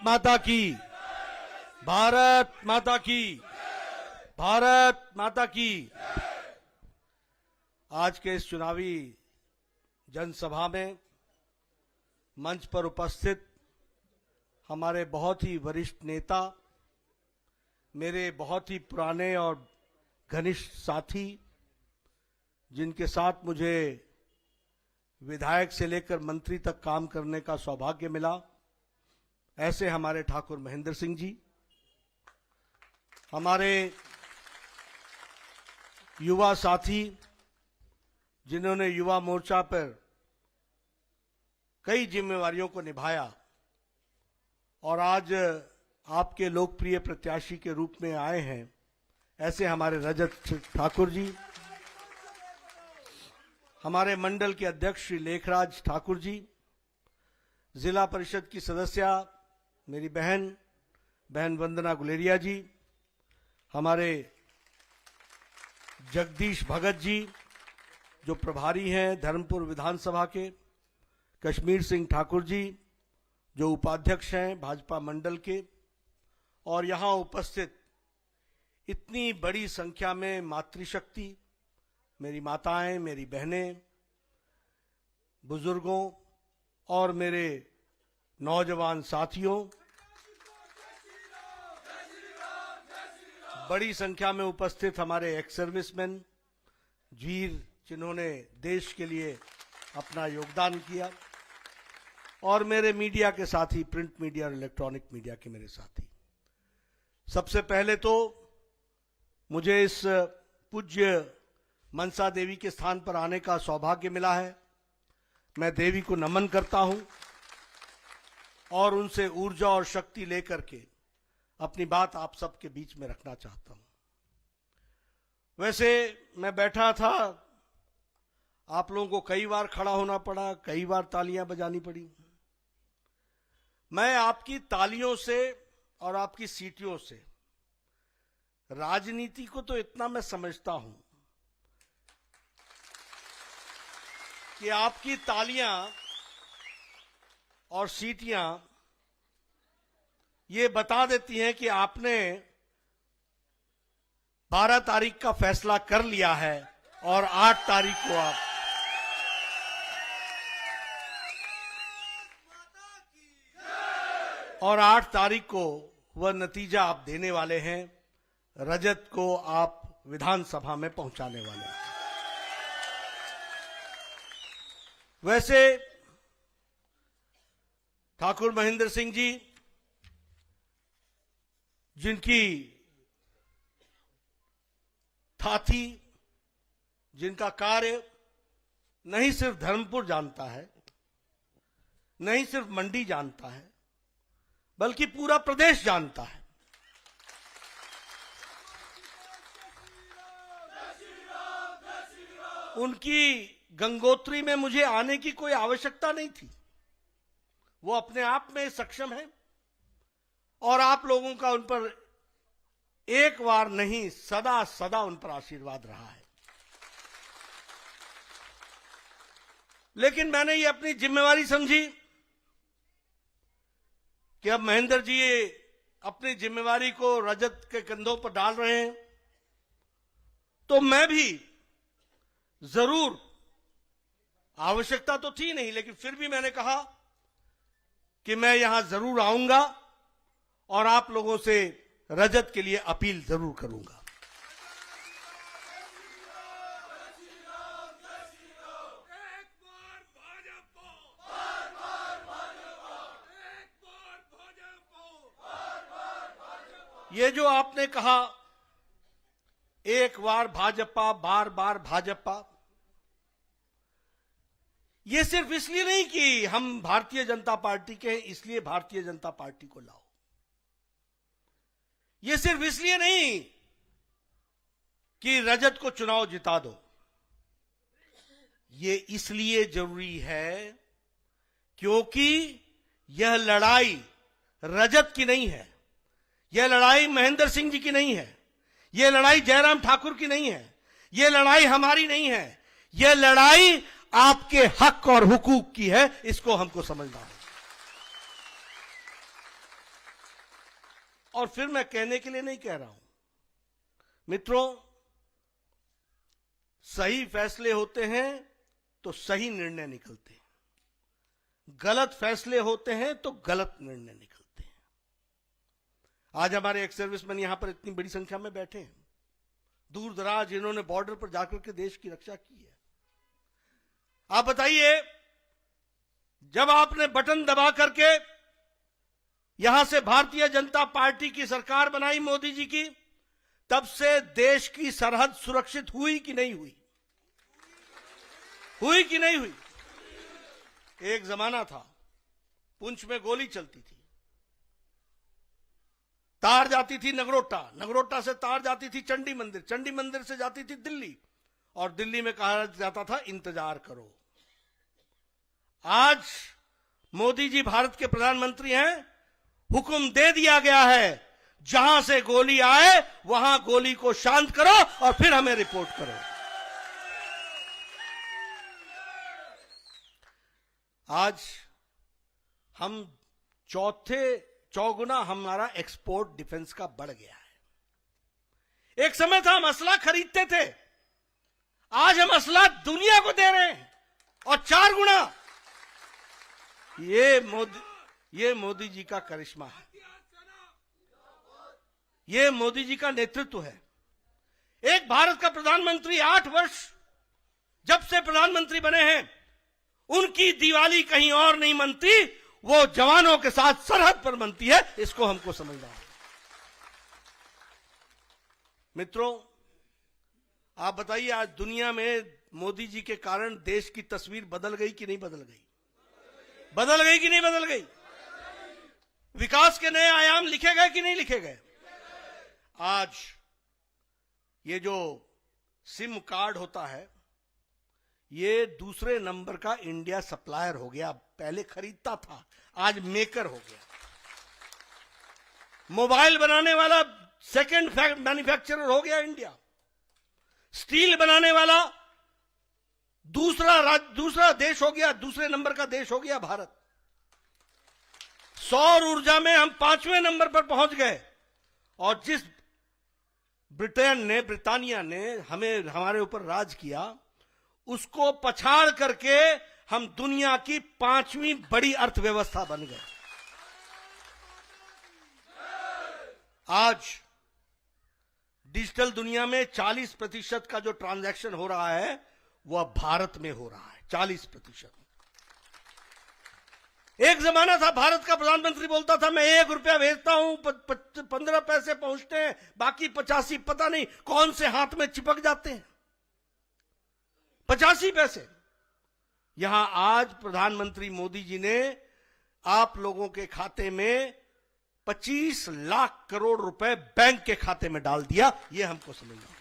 माता की, भारत माता की, भारत माता की। आज के इस चुनावी जनसभा में मंच पर उपस्थित हमारे बहुत ही वरिष्ठ नेता, मेरे बहुत ही पुराने और घनिष्ठ साथी, जिनके साथ मुझे विधायक से लेकर मंत्री तक काम करने का सौभाग्य मिला, ऐसे हमारे ठाकुर महेंद्र सिंह जी, हमारे युवा साथी जिन्होंने युवा मोर्चा पर कई जिम्मेवारियों को निभाया और आज आपके लोकप्रिय प्रत्याशी के रूप में आए हैं, ऐसे हमारे रजत ठाकुर जी, हमारे मंडल के अध्यक्ष श्री लेखराज ठाकुर जी, जिला परिषद की सदस्या मेरी बहन वंदना गुलेरिया जी, हमारे जगदीश भगत जी जो प्रभारी हैं धर्मपुर विधानसभा के, कश्मीर सिंह ठाकुर जी जो उपाध्यक्ष हैं भाजपा मंडल के, और यहां उपस्थित इतनी बड़ी संख्या में मातृशक्ति, मेरी माताएं, मेरी बहनें, बुजुर्गों और मेरे नौजवान साथियों, बड़ी संख्या में उपस्थित हमारे एक्स सर्विसमैन, वीर जिन्होंने देश के लिए अपना योगदान किया, और मेरे मीडिया के साथी, प्रिंट मीडिया और इलेक्ट्रॉनिक मीडिया के मेरे साथी। सबसे पहले तो मुझे इस पूज्य मनसा देवी के स्थान पर आने का सौभाग्य मिला है। मैं देवी को नमन करता हूं और उनसे ऊर्जा और शक्ति लेकर के अपनी बात आप सबके बीच में रखना चाहता हूं। वैसे मैं बैठा था, आप लोगों को कई बार खड़ा होना पड़ा, कई बार तालियां बजानी पड़ी। मैं आपकी तालियों से और आपकी सीटियों से राजनीति को तो इतना मैं समझता हूं कि आपकी तालियां और सीटियां ये बता देती हैं कि आपने 12 तारीख का फैसला कर लिया है और 8 तारीख को आप और 8 तारीख को वह नतीजा आप देने वाले हैं, रजत को आप विधानसभा में पहुंचाने वाले हैं। वैसे ठाकुर महेंद्र सिंह जी, जिनकी थाथी, जिनका कार्य नहीं सिर्फ धर्मपुर जानता है, नहीं सिर्फ मंडी जानता है, बल्कि पूरा प्रदेश जानता है। उनकी गंगोत्री में मुझे आने की कोई आवश्यकता नहीं थी, वो अपने आप में सक्षम है और आप लोगों का उन पर एक बार नहीं सदा सदा उन पर आशीर्वाद रहा है। लेकिन मैंने ये अपनी जिम्मेवारी समझी कि अब महेंद्र जी अपनी जिम्मेवारी को रजत के कंधों पर डाल रहे हैं, तो मैं भी जरूर, आवश्यकता तो थी नहीं, लेकिन फिर भी मैंने कहा कि मैं यहां जरूर आऊंगा और आप लोगों से रजत के लिए अपील जरूर करूंगा। ये जो आपने कहा एक बार भाजपा, बार बार भाजपा, ये सिर्फ इसलिए नहीं कि हम भारतीय जनता पार्टी के हैं इसलिए भारतीय जनता पार्टी को लाओ, ये सिर्फ इसलिए नहीं कि रजत को चुनाव जिता दो, ये इसलिए जरूरी है क्योंकि यह लड़ाई रजत की नहीं है, यह लड़ाई महेंद्र सिंह जी की नहीं है, यह लड़ाई जयराम ठाकुर की नहीं है, यह लड़ाई हमारी नहीं है, यह लड़ाई आपके हक और हुकूक की है। इसको हमको समझना है। और फिर मैं कहने के लिए नहीं कह रहा हूं, मित्रों, सही फैसले होते हैं तो सही निर्णय निकलते हैं, गलत फैसले होते हैं तो गलत निर्णय निकलते हैं। आज हमारे एक्स सर्विसमैन यहां पर इतनी बड़ी संख्या में बैठे हैं, दूर दराज इन्होंने बॉर्डर पर जाकर के देश की रक्षा की है। आप बताइए, जब आपने बटन दबा करके यहां से भारतीय जनता पार्टी की सरकार बनाई मोदी जी की, तब से देश की सरहद सुरक्षित हुई कि नहीं हुई? हुई कि नहीं हुई? एक जमाना था, पुंछ में गोली चलती थी, तार जाती थी नगरोटा, नगरोटा से तार जाती थी चंडी मंदिर, चंडी मंदिर से जाती थी दिल्ली, और दिल्ली में कहा जाता था इंतजार करो। आज मोदी जी भारत के प्रधानमंत्री हैं, हुक्म दे दिया गया है, जहां से गोली आए वहां गोली को शांत करो और फिर हमें रिपोर्ट करो। आज हम चौगुना हमारा एक्सपोर्ट डिफेंस का बढ़ गया है। एक समय था हम असला खरीदते थे, आज हम असला दुनिया को दे रहे हैं, और 4 गुना। ये मोदी जी का करिश्मा है, ये मोदी जी का नेतृत्व है। एक भारत का प्रधानमंत्री 8 वर्ष जब से प्रधानमंत्री बने हैं, उनकी दिवाली कहीं और नहीं मनती, वो जवानों के साथ सरहद पर मनती है। इसको हमको समझना है। मित्रों, आप बताइए, आज दुनिया में मोदी जी के कारण देश की तस्वीर बदल गई कि नहीं बदल गई? बदल गई कि नहीं बदल गई? विकास के नए आयाम लिखे गए कि नहीं लिखे गए? आज ये जो सिम कार्ड होता है, ये दूसरे नंबर का इंडिया सप्लायर हो गया। पहले खरीदता था, आज मेकर हो गया। मोबाइल बनाने वाला सेकंड मैन्युफैक्चरर हो गया इंडिया। स्टील बनाने वाला दूसरा देश हो गया, दूसरे नंबर का देश हो गया भारत। सौर ऊर्जा में हम 5वें नंबर पर पहुंच गए, और जिस ब्रिटानिया ने हमारे ऊपर राज किया, उसको पछाड़ करके हम दुनिया की 5वीं बड़ी अर्थव्यवस्था बन गए। आज डिजिटल दुनिया में 40% का जो ट्रांजैक्शन हो रहा है, वह भारत में हो रहा है। 40%। एक जमाना था, भारत का प्रधानमंत्री बोलता था, मैं 1 रुपया भेजता हूं, 15 पैसे पहुंचते हैं, बाकी 85 पता नहीं कौन से हाथ में चिपक जाते हैं। 85 पैसे। यहां आज प्रधानमंत्री मोदी जी ने आप लोगों के खाते में 25 लाख करोड़ रुपए बैंक के खाते में डाल दिया। यह हमको समझना।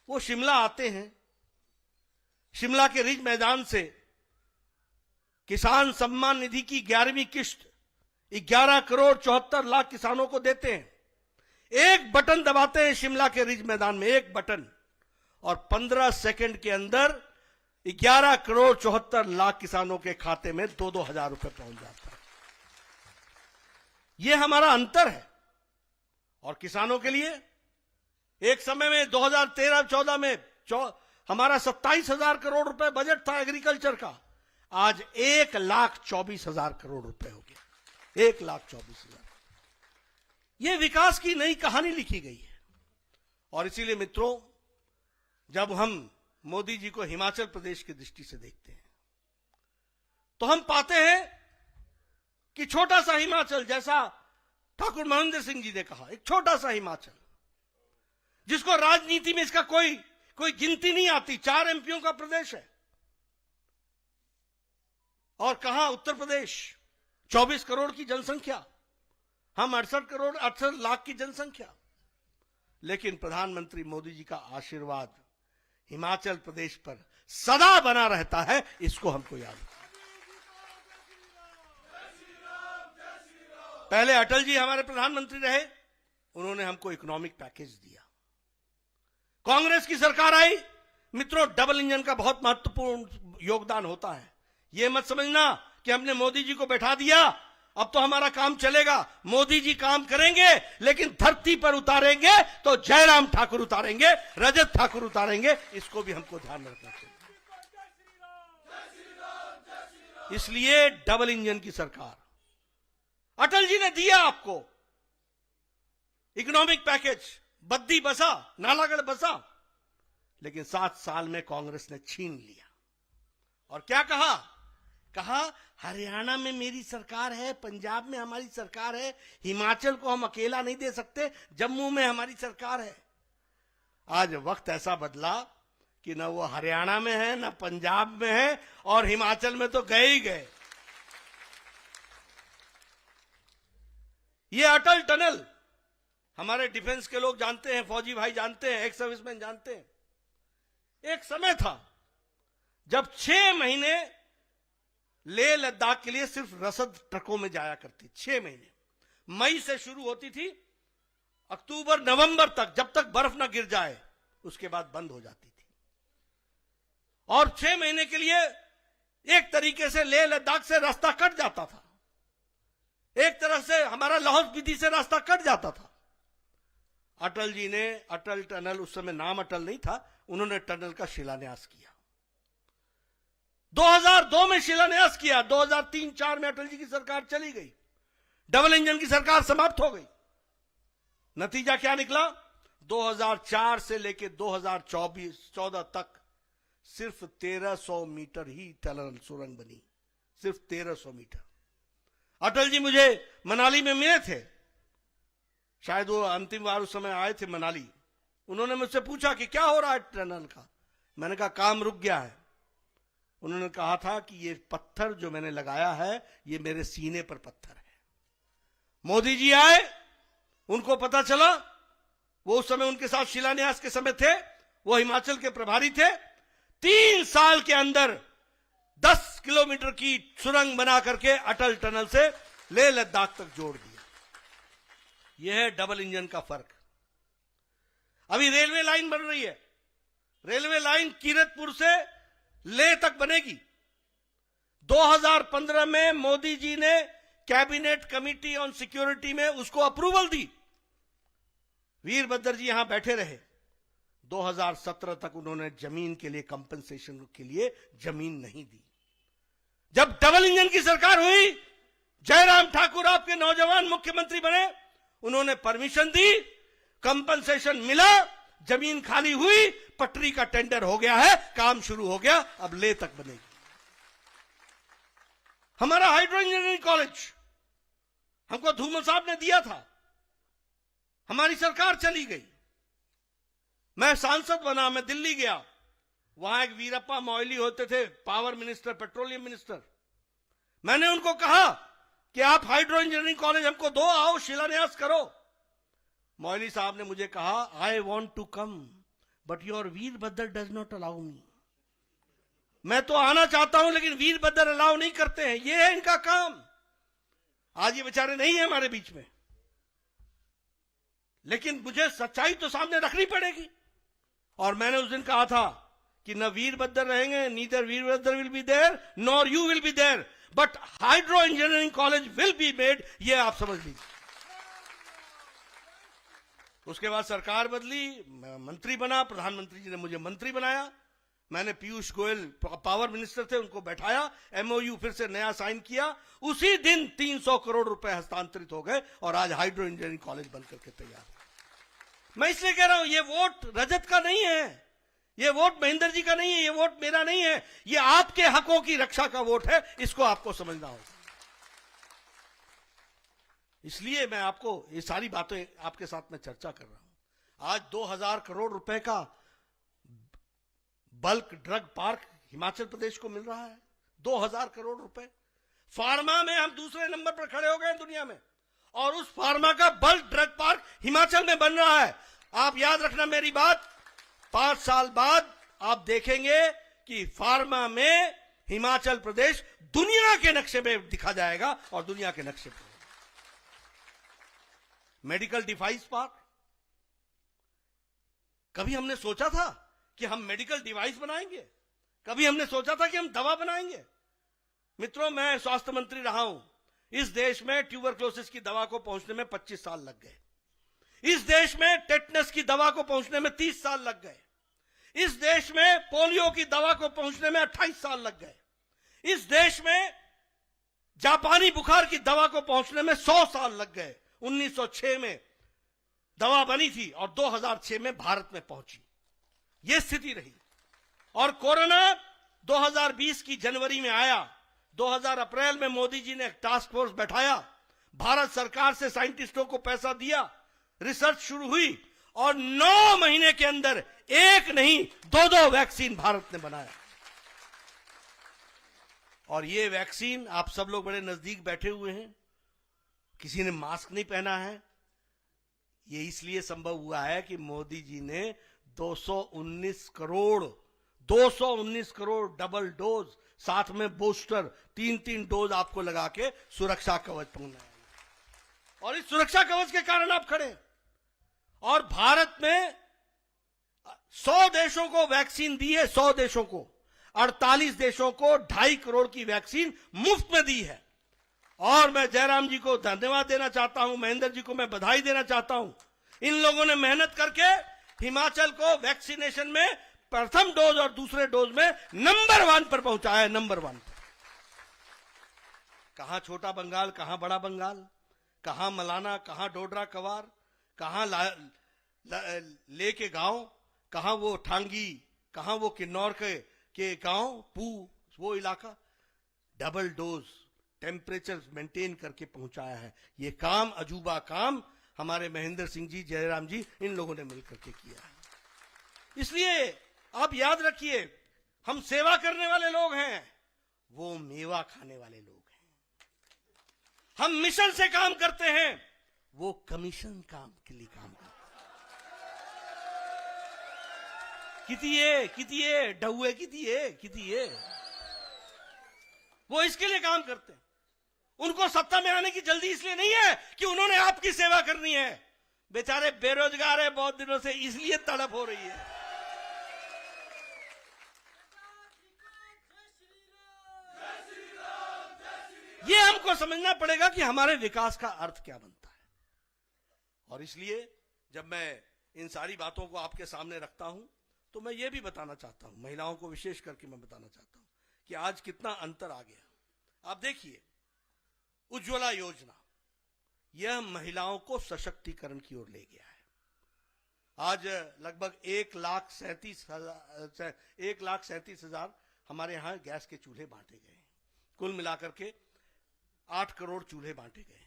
वो शिमला आते हैं, शिमला के रिज मैदान से किसान सम्मान निधि की 11वीं किस्त 11 करोड़ 74 लाख किसानों को देते हैं। एक बटन दबाते हैं शिमला के रिज मैदान में, एक बटन, और 15 सेकंड के अंदर 11 करोड़ 74 लाख किसानों के खाते में 2-2 हजार रुपए पहुंच जाता है। यह हमारा अंतर है। और किसानों के लिए एक समय में 2013-14 में हमारा 27,000 करोड़ रुपए बजट था एग्रीकल्चर का, आज 1,24,000 करोड़ रुपए हो गया। 1,24,000। यह विकास की नई कहानी लिखी गई है। और इसीलिए मित्रों, जब हम मोदी जी को हिमाचल प्रदेश की दृष्टि से देखते हैं, तो हम पाते हैं कि छोटा सा हिमाचल, जैसा ठाकुर महेंद्र सिंह जी ने कहा, एक छोटा सा हिमाचल जिसको राजनीति में इसका कोई गिनती नहीं आती, 4 एमपीओ का प्रदेश है। और कहां उत्तर प्रदेश, 24 करोड़ की जनसंख्या, हम 68 लाख की जनसंख्या। लेकिन प्रधानमंत्री मोदी जी का आशीर्वाद हिमाचल प्रदेश पर सदा बना रहता है, इसको हमको याद रखना। पहले अटल जी हमारे प्रधानमंत्री रहे, उन्होंने हमको इकोनॉमिक पैकेज दिया। कांग्रेस की सरकार आई, मित्रों, डबल इंजन का बहुत महत्वपूर्ण योगदान होता है। यह मत समझना कि हमने मोदी जी को बैठा दिया अब तो हमारा काम चलेगा, मोदी जी काम करेंगे, लेकिन धरती पर उतारेंगे तो जयराम ठाकुर उतारेंगे, रजत ठाकुर उतारेंगे। इसको भी हमको ध्यान रखना चाहिए। इसलिए डबल इंजन की सरकार, अटल जी ने दिया आपको इकोनॉमिक पैकेज, बद्दी बसा, नालागढ़ बसा, लेकिन 7 साल में कांग्रेस ने छीन लिया। और क्या कहा? कहा हरियाणा में मेरी सरकार है, पंजाब में हमारी सरकार है, हिमाचल को हम अकेला नहीं दे सकते, जम्मू में हमारी सरकार है। आज वक्त ऐसा बदला कि ना वो हरियाणा में है, ना पंजाब में है, और हिमाचल में तो गए ही गए। ये अटल टनल हमारे डिफेंस के लोग जानते हैं, फौजी भाई जानते हैं, एक्स सर्विसमैन जानते हैं। एक समय था जब 6 महीने लेह लद्दाख के लिए सिर्फ रसद ट्रकों में जाया करती। 6 महीने, मई से शुरू होती थी, अक्टूबर नवंबर तक, जब तक बर्फ ना गिर जाए, उसके बाद बंद हो जाती थी। और 6 महीने के लिए एक तरीके से लेह लद्दाख से रास्ता कट जाता था, एक तरह से हमारा लाहौल स्पीति से रास्ता कट जाता था। अटल जी ने अटल टनल, उस समय नाम अटल नहीं था, उन्होंने टनल का शिलान्यास किया। 2002 में शिलान्यास किया, 2003-4 में अटल जी की सरकार चली गई, डबल इंजन की सरकार समाप्त हो गई। नतीजा क्या निकला? 2004 से लेकर 2014 तक सिर्फ 1300 मीटर ही टनल सुरंग बनी, सिर्फ 1300 मीटर। अटल जी मुझे मनाली में मिले थे, शायद वो अंतिम बार उस समय आए थे मनाली। उन्होंने मुझसे पूछा कि क्या हो रहा है टनल का। मैंने कहा काम रुक गया है। उन्होंने कहा था कि ये पत्थर जो मैंने लगाया है, ये मेरे सीने पर पत्थर है। मोदी जी आए, उनको पता चला, वो उस समय उनके साथ शिलान्यास के समय थे, वो हिमाचल के प्रभारी थे। 3 साल के अंदर 10 किलोमीटर की सुरंग बना करके अटल टनल से लेह लद्दाख तक जोड़ दिया। यह है डबल इंजन का फर्क। अभी रेलवे लाइन बन रही है, रेलवे लाइन कीरतपुर से लेह तक बनेगी। 2015 में मोदी जी ने कैबिनेट कमिटी ऑन सिक्योरिटी में उसको अप्रूवल दी। वीरभद्र जी यहां बैठे रहे। 2017 तक उन्होंने जमीन के लिए कंपनसेशन के लिए जमीन नहीं दी। जब डबल इंजन की सरकार हुई, जयराम ठाकुर आपके नौजवान मुख्यमंत्री बने, उन्होंने परमिशन दी, कंपनसेशन मिला, जमीन खाली हुई, पटरी का टेंडर हो गया है, काम शुरू हो गया, अब लेह तक बनेगी। हमारा हाइड्रो इंजीनियरिंग कॉलेज हमको धूमल साहब ने दिया था, हमारी सरकार चली गई। मैं सांसद बना, मैं दिल्ली गया, वहां एक वीरप्पा मोइली होते थे, पावर मिनिस्टर, पेट्रोलियम मिनिस्टर। मैंने उनको कहा कि आप हाइड्रो इंजीनियरिंग कॉलेज हमको दो, आओ शिलान्यास करो। मोइली साहब ने मुझे कहा, I want to come but your Virbhadra does not allow me. मैं तो आना चाहता हूं, लेकिन वीरभद्र अलाउ नहीं करते हैं, ये है इनका काम। आज ये बेचारे नहीं है हमारे बीच में, लेकिन मुझे सच्चाई तो सामने रखनी पड़ेगी। और मैंने उस दिन कहा था कि न वीरभद्र रहेंगे, neither Virbhadra will be there nor you will be there, but hydro engineering college will be made, ये आप समझ लीजिए। उसके बाद सरकार बदली, मंत्री बना, प्रधानमंत्री जी ने मुझे मंत्री बनाया। मैंने पीयूष गोयल पावर मिनिस्टर थे, उनको बैठाया, एमओयू फिर से नया साइन किया। उसी दिन 300 करोड़ रुपए हस्तांतरित हो गए और आज हाइड्रो इंजीनियरिंग कॉलेज बनकर के तैयार है। मैं इसलिए कह रहा हूं, ये वोट रजत का नहीं है, ये वोट महेंद्र जी का नहीं है, ये वोट मेरा नहीं है, ये आपके हकों की रक्षा का वोट है, इसको आपको समझना होगा। इसलिए मैं आपको ये सारी बातें आपके साथ में चर्चा कर रहा हूं। आज 2000 करोड़ रुपए का bulk drug park Himachal Pradesh को मिल रहा है, 2000 करोड़ रुपए। फार्मा में हम दूसरे नंबर पर खड़े हो गए दुनिया में, और उस फार्मा का बल्क ड्रग पार्क हिमाचल में बन रहा है। आप याद रखना मेरी बात, 5 साल बाद आप देखेंगे कि फार्मा में हिमाचल प्रदेश दुनिया के नक्शे में दिखा जाएगा, और दुनिया के नक्शे पर। मेडिकल डिवाइस पार्क, कभी हमने सोचा था कि हम मेडिकल डिवाइस बनाएंगे? कभी हमने सोचा था कि हम दवा बनाएंगे? मित्रों, मैं स्वास्थ्य मंत्री रहा हूं, इस देश में ट्यूबरक्लोसिस की दवा को पहुंचने में 25 साल लग गए। इस देश में टेटनस की दवा को पहुंचने में 30 साल लग गए। इस देश में पोलियो की दवा को पहुंचने में 28 साल लग गए। इस देश में जापानी बुखार की दवा को पहुंचने में 100 साल लग गए। 1906 में दवा बनी थी और 2006 में भारत में पहुंची। यह स्थिति रही। और कोरोना 2020 की जनवरी में आया। 2000 अप्रैल में मोदी जी ने एक टास्क फोर्स बैठाया, भारत सरकार से साइंटिस्टों को पैसा दिया, रिसर्च शुरू हुई और 9 महीने के अंदर एक नहीं 2-2 वैक्सीन भारत ने बनाया। और ये वैक्सीन, आप सब लोग बड़े नजदीक बैठे हुए हैं, किसी ने मास्क नहीं पहना है। ये इसलिए संभव हुआ है कि मोदी जी ने 219 करोड़ डबल डोज, साथ में बूस्टर, 3-3 डोज आपको लगा के सुरक्षा कवच पहनाया। और इस सुरक्षा कवच के कारण आप खड़े हैं। और भारत में 100 देशों को वैक्सीन दी है, 100 देशों को, 48 देशों को 2.5 करोड़ की वैक्सीन मुफ्त में दी है। और मैं जयराम जी को धन्यवाद देना चाहता हूं, महेंद्र जी को मैं बधाई देना चाहता हूं। इन लोगों ने मेहनत करके हिमाचल को वैक्सीनेशन में प्रथम डोज और दूसरे डोज में नंबर 1 पर पहुंचाया है, नंबर 1 पर। कहां छोटा बंगाल, कहां बड़ा बंगाल, कहां मलाना, कहां डोडरा कवार, कहां ले के गांव, कहां वो ठांगी, कहां वो किन्नौर के गांव, पू, वो इलाका, डबल डोज टेम्परेचर मेंटेन करके पहुंचाया है। ये काम, अजूबा काम हमारे महेंद्र सिंह जी, जयराम जी, इन लोगों ने मिलकर के किया है। इसलिए आप याद रखिए, हम सेवा करने वाले लोग हैं, वो मेवा खाने वाले लोग हैं। हम मिशन से काम करते हैं, वो कमीशन काम के लिए काम करते हैं। कितिए डहुए कितिए वो इसके लिए काम करते हैं। उनको सत्ता में आने की जल्दी इसलिए नहीं है कि उन्होंने आपकी सेवा करनी है। बेचारे बेरोजगार है बहुत दिनों से, इसलिए तड़प हो रही है। ये हमको समझना पड़ेगा कि हमारे विकास का अर्थ क्या बनता है। और इसलिए जब मैं इन सारी बातों को आपके सामने रखता हूं, तो मैं ये भी बताना चाहता हूं, महिलाओं को विशेष करके मैं बताना चाहता हूं कि आज कितना अंतर आ गया। आप देखिए, उज्ज्वला योजना, यह महिलाओं को सशक्तिकरण की ओर ले गया है। आज लगभग 1,37,000 हमारे यहां गैस के चूल्हे बांटे गए हैं। कुल मिलाकर के 8 करोड़ चूल्हे बांटे गए।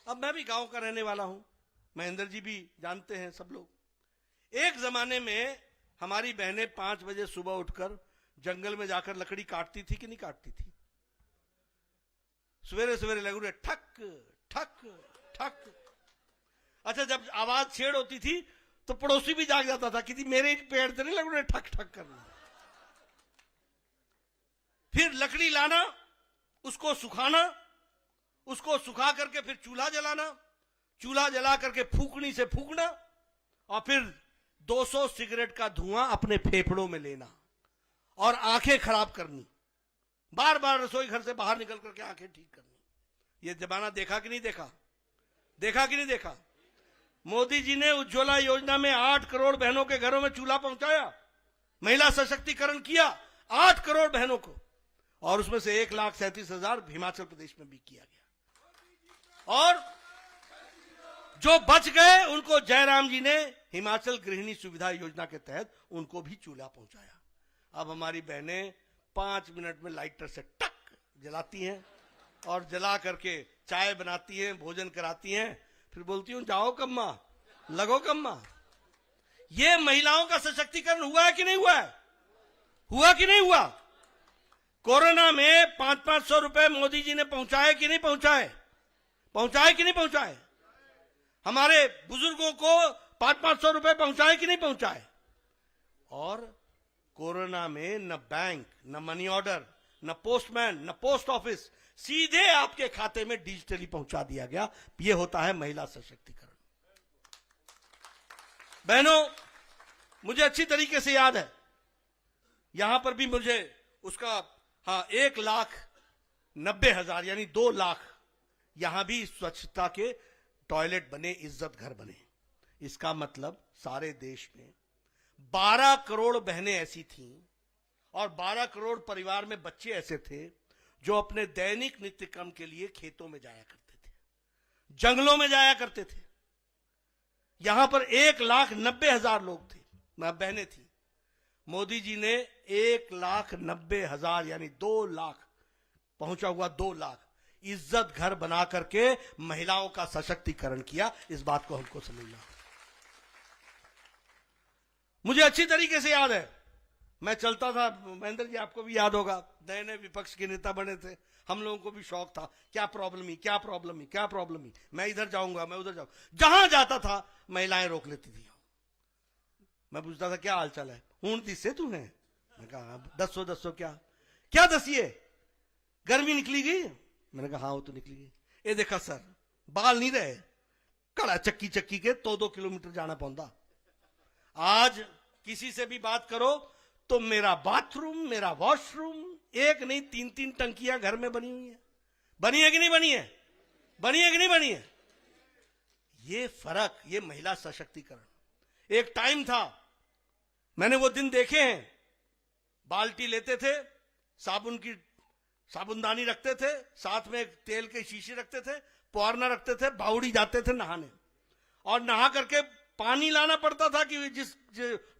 अब मैं भी गांव का रहने वाला हूं, महेंद्र जी भी जानते हैं सब लोग। एक जमाने में हमारी बहनें 5 बजे सुबह उठकर जंगल में जाकर लकड़ी काटती थी कि नहीं काटती थी? सवेरे सवेरे लगुड़े ठक ठक ठक। अच्छा, जब आवाज छेड़ होती थी तो पड़ोसी भी जाग जाता था कि मेरे पेड़ से नहीं लगुड़े ठक ठक करना। फिर लकड़ी लाना, उसको सुखाना, उसको सुखा करके फिर चूल्हा जलाना, चूल्हा जला करके फूकनी से फूकना, और फिर 200 सिगरेट का धुआं अपने फेफड़ों में लेना और आंखें खराब करनी, बार बार रसोई घर से बाहर निकल करके आंखें ठीक करनी। ये जमाना देखा कि नहीं देखा? देखा कि नहीं देखा? मोदी जी ने उज्ज्वला योजना में 8 करोड़ बहनों के घरों में चूल्हा पहुंचाया, महिला सशक्तिकरण किया 8 करोड़ बहनों को, और उसमें से 1,37,000 हिमाचल प्रदेश में भी किया गया। और जो बच गए उनको जयराम जी ने हिमाचल गृहिणी सुविधा योजना के तहत उनको भी चूल्हा पहुंचाया। अब हमारी बहनें 5 मिनट में लाइटर से टक जलाती हैं और जला करके चाय बनाती हैं, भोजन कराती हैं, फिर बोलती हूं जाओ कम्मा, लगो कम्मा। ये महिलाओं का सशक्तिकरण हुआ है कि नहीं हुआ है? हुआ कि नहीं हुआ? कोरोना में 500-500 रुपए मोदी जी ने पहुंचाए कि नहीं पहुंचाए? पहुंचाए कि नहीं पहुंचाए? हमारे बुजुर्गों को 500-500 रुपए पहुंचाए कि नहीं पहुंचाए? और कोरोना में न बैंक, न मनी ऑर्डर, न पोस्टमैन, न पोस्ट ऑफिस, सीधे आपके खाते में डिजिटली पहुंचा दिया गया। यह होता है महिला सशक्तिकरण। बहनों, मुझे अच्छी तरीके से याद है, यहां पर भी मुझे उसका 1,90,000 यानी 2 लाख यहां भी स्वच्छता के टॉयलेट बने, इज्जत घर बने। इसका मतलब सारे देश में 12 करोड़ बहनें ऐसी थीं और 12 करोड़ परिवार में बच्चे ऐसे थे जो अपने दैनिक नित्य क्रम के लिए खेतों में जाया करते थे, जंगलों में जाया करते थे। यहां पर 1,90,000 लोग थे, बहनें थी। मोदी जी ने 1,90,000 यानी 2 लाख, पहुंचा हुआ 2 लाख इज्जत घर बना करके महिलाओं का सशक्तिकरण किया। इस बात को हमको समझना। मुझे अच्छी तरीके से याद है, मैं चलता था, महेंद्र जी आपको भी याद होगा, नए नए विपक्ष के नेता बने थे, हम लोगों को भी शौक था, क्या प्रॉब्लम ही, क्या प्रॉब्लम ही, क्या प्रॉब्लम ही, मैं इधर जाऊंगा, मैं उधर जाऊंगा। जहां जाता था महिलाएं रोक लेती थी। मैं पूछता था क्या हाल चाल है, ऊँट से तू है? मैं कहा दसो क्या क्या दसिए, गर्मी निकली गई? मैंने कहा हाँ वो तो निकली गई। ये देखा सर, बाल नहीं रहे, कड़ा चक्की चक्की के 2-2 किलोमीटर जाना पौंदा। आज किसी से भी बात करो तो मेरा बाथरूम, मेरा वॉशरूम, एक नहीं 3-3 टंकियां घर में बनी हुई है। बनी है कि नहीं बनी है? बनी है कि नहीं बनी है? ये फर्क, ये महिला सशक्तिकरण। एक टाइम था, मैंने वो दिन देखे हैं, बाल्टी लेते थे, साबुनदानी रखते थे, साथ में तेल के शीशे रखते थे, पुआरना रखते थे, बावड़ी जाते थे नहाने, और नहा करके पानी लाना पड़ता था कि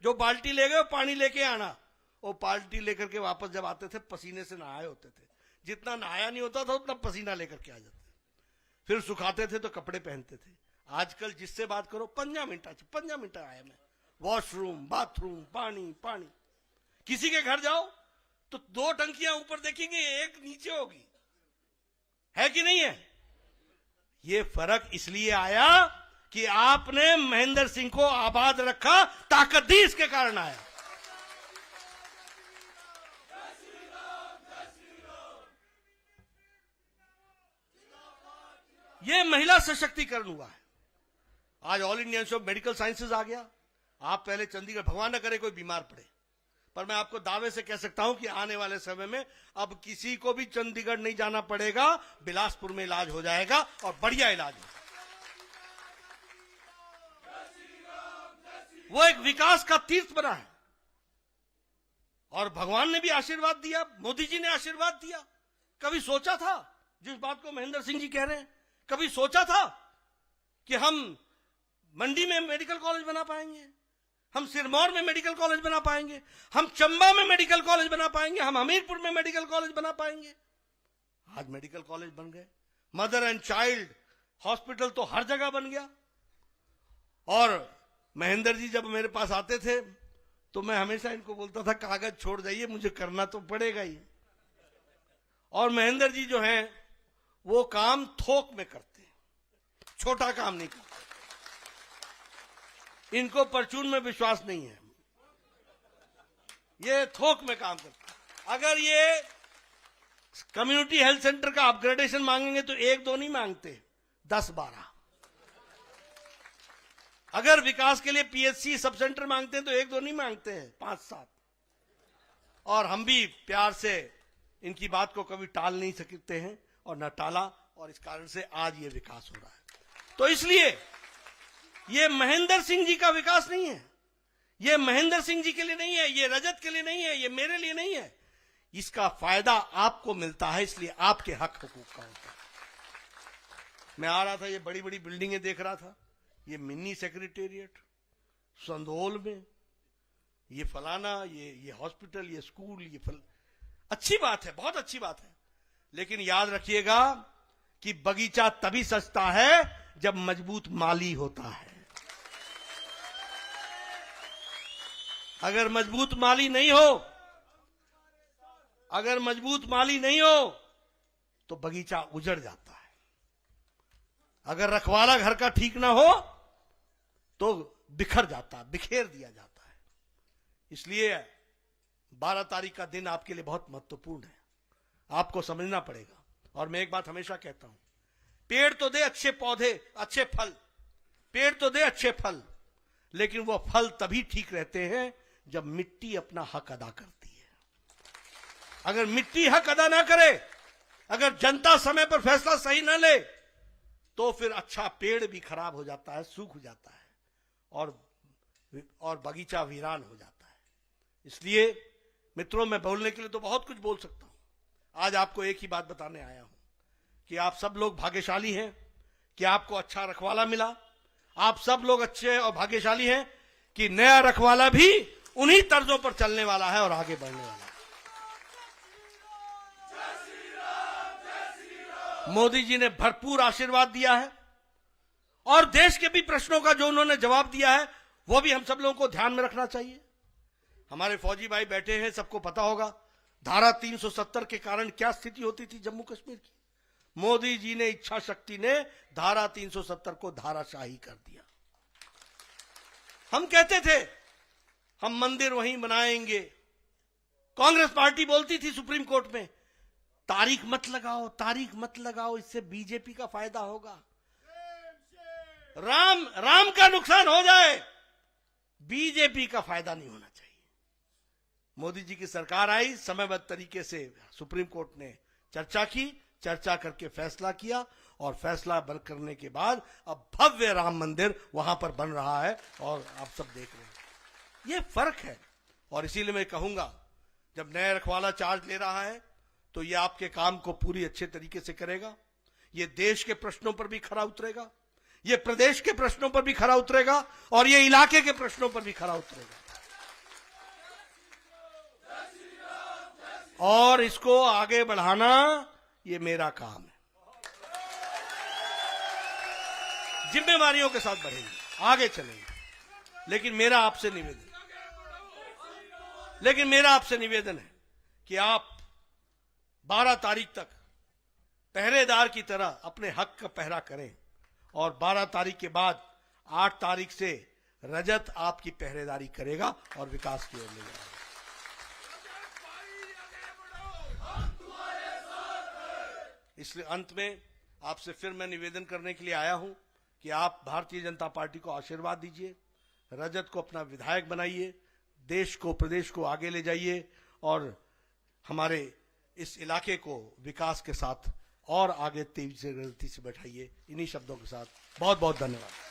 जो बाल्टी ले गए पानी लेके आना। वो बाल्टी लेकर के वापस जब आते थे पसीने से नहाए होते थे, जितना नहाया नहीं होता था उतना पसीना लेकर के आ जाते थे। फिर सुखाते थे तो कपड़े पहनते थे। आजकल जिससे बात करो 5 मिनट आया मैं, वॉशरूम, बाथरूम, पानी। किसी के घर जाओ तो 2 टंकियां ऊपर देखेंगे, एक नीचे होगी, है कि नहीं है? ये फर्क इसलिए आया कि आपने महेंद्र सिंह को आबाद रखा, ताकत दी, इसके कारण आया। ये महिला सशक्तिकरण हुआ है। आज all India institute of medical sciences आ गया। आप पहले चंडीगढ़, भगवान न करे कोई बीमार पड़े, पर मैं आपको दावे से कह सकता हूं कि आने वाले समय में अब किसी को भी चंडीगढ़ नहीं जाना पड़ेगा, बिलासपुर में इलाज हो जाएगा और बढ़िया इलाज होगा। वो एक विकास का तीर्थ बना है और भगवान ने भी आशीर्वाद दिया, मोदी जी ने आशीर्वाद दिया। कभी सोचा था, जिस बात को महेंद्र सिंह जी कह रहे हैं, कभी सोचा था कि हम मंडी में मेडिकल कॉलेज बना पाएंगे, हम सिरमौर में मेडिकल कॉलेज बना पाएंगे, हम चंबा में मेडिकल कॉलेज बना पाएंगे, हम हमीरपुर में मेडिकल कॉलेज बना पाएंगे? आज मेडिकल कॉलेज बन गए, मदर एंड चाइल्ड हॉस्पिटल तो हर जगह बन गया। और महेंद्र जी जब मेरे पास आते थे तो मैं हमेशा इनको बोलता था कागज छोड़ जाइए, मुझे करना तो पड़ेगा ही। और महेंद्र जी जो हैं वो काम थोक में करते हैं, छोटा काम नहीं करते। इनको परचून में विश्वास नहीं है, ये थोक में काम करते हैं। अगर ये कम्युनिटी हेल्थ सेंटर का अपग्रेडेशन मांगेंगे तो 1-2 नहीं मांगते, 10-12। अगर विकास के लिए पीएचसी सब सेंटर मांगते हैं तो 1-2 नहीं मांगते हैं, 5-7। और हम भी प्यार से इनकी बात को कभी टाल नहीं सकते हैं और न टाला, और इस कारण से आज ये विकास हो रहा है। तो इसलिए ये महेंद्र सिंह जी का विकास नहीं है, ये महेंद्र सिंह जी के लिए नहीं है, ये रजत के लिए नहीं है, ये मेरे लिए नहीं है। इसका फायदा आपको मिलता है, इसलिए आपके हक हुकूक का होता है। मैं आ रहा था, ये बड़ी बड़ी बिल्डिंगें देख रहा था, ये मिनी सेक्रेटेरिएट संधोल में, ये फलाना, ये हॉस्पिटल, ये स्कूल, ये अच्छी बात है, बहुत अच्छी बात है। लेकिन याद रखिएगा कि बगीचा तभी सजता है जब मजबूत माली होता है। अगर मजबूत माली नहीं हो, अगर मजबूत माली नहीं हो तो बगीचा उजड़ जाता है। अगर रखवाला घर का ठीक ना हो तो बिखर जाता, बिखेर दिया जाता है। इसलिए 12 तारीख का दिन आपके लिए बहुत महत्वपूर्ण है, आपको समझना पड़ेगा। और मैं एक बात हमेशा कहता हूं, पेड़ तो दे अच्छे पौधे, अच्छे फल, पेड़ तो दे अच्छे फल, लेकिन वो फल तभी ठीक रहते हैं जब मिट्टी अपना हक अदा करती है। अगर मिट्टी हक अदा ना करे, अगर जनता समय पर फैसला सही ना ले, तो फिर अच्छा पेड़ भी खराब हो जाता है, सूख जाता है और बगीचा वीरान हो जाता है। इसलिए मित्रों, मैं बोलने के लिए तो बहुत कुछ बोल सकता हूं। आज आपको एक ही बात बताने आया हूं कि आप सब लोग भाग्यशाली हैं कि आपको अच्छा रखवाला मिला। आप सब लोग अच्छे और भाग्यशाली हैं कि नया रखवाला भी उन्हीं तर्जों पर चलने वाला है और आगे बढ़ने वाला है। मोदी जी ने भरपूर आशीर्वाद दिया है और देश के भी प्रश्नों का जो उन्होंने जवाब दिया है वो भी हम सब लोगों को ध्यान में रखना चाहिए। हमारे फौजी भाई बैठे हैं, सबको पता होगा धारा 370 के कारण क्या स्थिति होती थी जम्मू कश्मीर की। मोदी जी ने इच्छा शक्ति ने धारा 370 को धाराशाही कर दिया। हम कहते थे हम मंदिर वहीं बनाएंगे, कांग्रेस पार्टी बोलती थी सुप्रीम कोर्ट में तारीख मत लगाओ, तारीख मत लगाओ, इससे बीजेपी का फायदा होगा, राम का नुकसान हो जाए, बीजेपी का फायदा नहीं होना चाहिए। मोदी जी की सरकार आई, समयबद्ध तरीके से सुप्रीम कोर्ट ने चर्चा की, चर्चा करके फैसला किया और फैसला बन करने के बाद अब भव्य राम मंदिर वहां पर बन रहा है और आप सब देख रहे हैं। ये फर्क है और इसीलिए मैं कहूंगा जब नया रखवाला चार्ज ले रहा है तो ये आपके काम को पूरी अच्छे तरीके से करेगा। ये देश के प्रश्नों पर भी खरा उतरेगा, ये प्रदेश के प्रश्नों पर भी खरा उतरेगा और ये इलाके के प्रश्नों पर भी खरा उतरेगा और इसको आगे बढ़ाना ये मेरा काम है। जिम्मेवारियों के साथ बढ़ेंगे, आगे चलेंगे, लेकिन मेरा आपसे निवेदन है कि आप 12 तारीख तक पहरेदार की तरह अपने हक का पहरा करें और 12 तारीख के बाद 8 तारीख से रजत आपकी पहरेदारी करेगा और विकास की ओर ले जाएगा। इसलिए अंत में आपसे फिर मैं निवेदन करने के लिए आया हूं कि आप भारतीय जनता पार्टी को आशीर्वाद दीजिए, रजत को अपना विधायक बनाइए, देश को, प्रदेश को आगे ले जाइए और हमारे इस इलाके को विकास के साथ और आगे तेजी से गति से बैठाइए। इन्हीं शब्दों के साथ बहुत बहुत धन्यवाद।